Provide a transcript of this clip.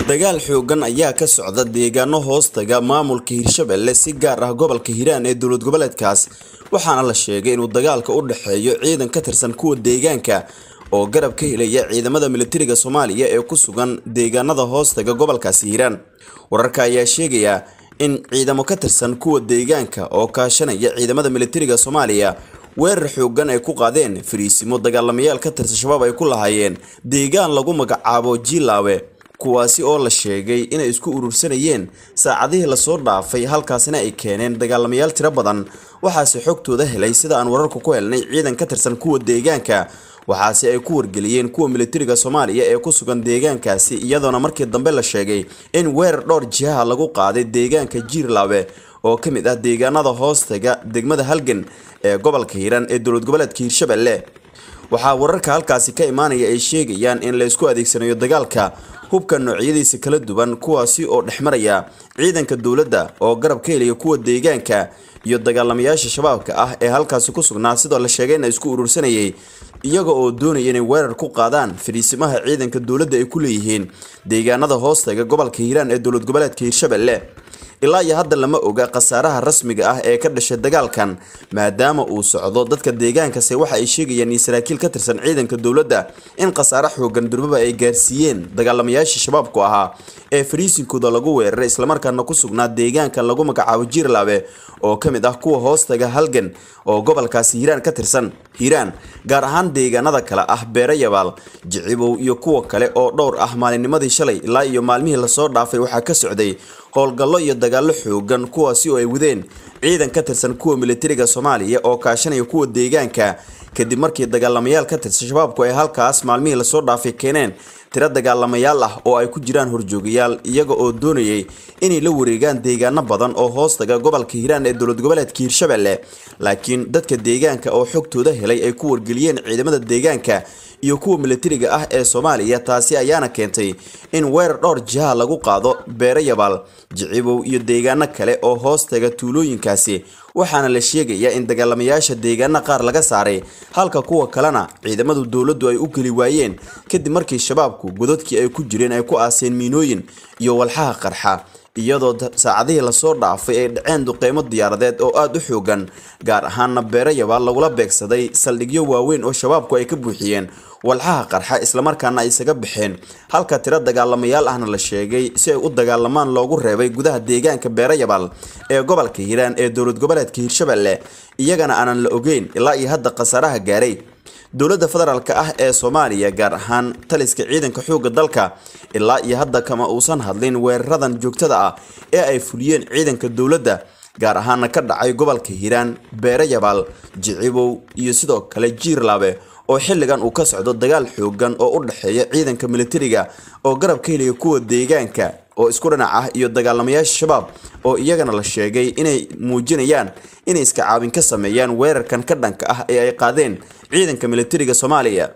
dagaal xoogan ayaa ka socda deegaano hoostaga maamulka Hirshabelle si gaar ah gobolka Hiiraan ee dowlad goboleedkaas waxaana la sheegay inuu dagaalka u dhaxeeyo ciidan ka tirsan kuwa deegaanka oo garab ka helaya ciidamada militariga Soomaaliya ee ku sugan deegaanada hoostaga gobolkaas Hiiraan. Wararka ayaa sheegaya in ciidamo ka tirsan kuwa deegaanka oo kaashanaya ciidamada militariga Soomaaliya weerar xoogan ay ku qaadeen fariisimo dagaalamayaal ka tirsan shabaab ay ku lahaayeen deegaan lagu magacaabo Jilaawe kuwaasi oo la sheegay inay isku urursanayeen saacadihii la soo dhaafay halkaasina ay keeneen dagaalamayaal tiro badan waxaase xogtooda helay sida aan wararku ku helnay ciidan ka tirsan kuwa deegaanka waxaase ay ku wargeliyeen kuwa militariga Soomaaliya ee ku sugan deegaankaasi iyadoona markii dambe la sheegay in weerar dhowr jiha lagu qaaday deegaanka Jilaawe oo kamid ah deegaanada hoostaga degmada Halgan ee gobolka Hiiraan ee dowlad goboleedka Hirshabelle. waxaa wararka halkaasi ka imaanaya ay sheegayaan in la isku adeegsanayo dagaalka hubka noocyadiisa kala duwan kuwaasi oo dhexmaraya ciidanka dawladda oo garab ka helaya kuwa deegaanka iyo dagaalamayaasha shabaabka ah ee halkaasi ku sugnaa sidoo la sheegay in isku urursanayay iyaga oo doonaya inay weerar ku qaadaan fariisimaha ciidanka dawladda ay ku leeyihiin deegaanada hoostaga gobolka Hiiraan ee dowlad goboleedka Hirshabelle. ilaa iyo hadda lama oga qasaaraha rasmiga ah ee ka dhashay dagaalkan maadaama uu socdo dadka deegaanka waxa ay sheegayaan in saraakiil ka tirsan ciidanka dawladda in qasaare xoogan durbaba ay gaarsiiyeen dagaalamayaasha shabaabku ahaa ee fariisinkooda lagu weeraray isla markaana ku sugnaa deegaanka lagu magacaabo Jilaawe oo kamid ah kuwa hoostaga Halgan oo gobolkaas Hiiraan ka tirsan Hiiraan gaar ahaan deegaanada kala ah Beerayabaal Jicibow iyo kuwa kale oo dhowr ah maalinnimadii shalay ilaa iyo maalmihii la soo dhaafay waxa ka socday howlgallo iyo dagaallo xoogan kuwaasi oo ay wadeen ciidan ka tirsan kuwa militariga Soomaaliya oo kaashanaya kuwa deegaanka kadib markii dagaalamayaal ka tirsan shabaabku ay halkaas maalmihii la soo dhaafay keeneen tiro dagaalamayaal ah oo ay ku jiraan horjoogayaal iyaga oo doonayay inay la wareegaan deegaano badan oo hoostaga gobolka Hiiraan ee dowlad goboleedka Hirshabelle laakiin dadka deegaanka oo xogtooda helay ay ku wargeliyeen ciidamada deegaanka iyo kuwa militariga ah ee Soomaaliya taasi ayaana keentay in weerar dhowr jiha lagu qaado Beerayabaal Jicibow iyo deegaano kale oo hoostaga tuulooyinkaasi waxaana la sheegayaa in dagaalamayaasha deegaano qaar laga saaray halka kuwa kalena ciidamada dawladdu ay u kali waayeen kadib markii shabaabku godadkii ay ku jireen ay ku aaseen miinooyin iyo walxaha qarxa iyadoo saacadihii la soo dhaafay ay dhaceen duqeymo diyaaradeed oo aad u xoogan gaar ahaan Beerayabaal lagula beegsaday saldhigyo waaweyn oo shabaabku ay ka buuxiyeen walxaha qarxa isla markaana ay isaga bixeen halka tiro dagaalamayaal ahna la sheegay si ay u dagaalamaan loogu reebay gudaha deegaanka Beerayabaal ee gobolka Hiiraan ee dowlad goboleedka Hirshabelle iyagana aanan la ogeyn ilaa iyo hadda qasaaraha gaaray. dowladda federaalka ah ee Soomaaliya gaar ahaan taliska ciidanka xoogga dalka ilaa iyo hadda kama uusan hadlin weeraradan joogtada ah ee ay fuliyeen ciidanka dawladda gaar ahaan ka dhacay gobolka Hiiraan Beerayabaal Jicibow iyo sidoo kale Jilaawe oo xilligan uu ka socdo dagaal xoogan oo u dhaxeeya ciidanka militariga oo garab ka helaya kuwa deegaanka oo isku dhinac ah iyo dagaalamayaasha shabaab oo iyagana la sheegay inay muujinayaan inay iska caabin ka sameeyaan weerarkan ka dhanka ah ee ay qaadeen ciidanka militariga Soomaaliya.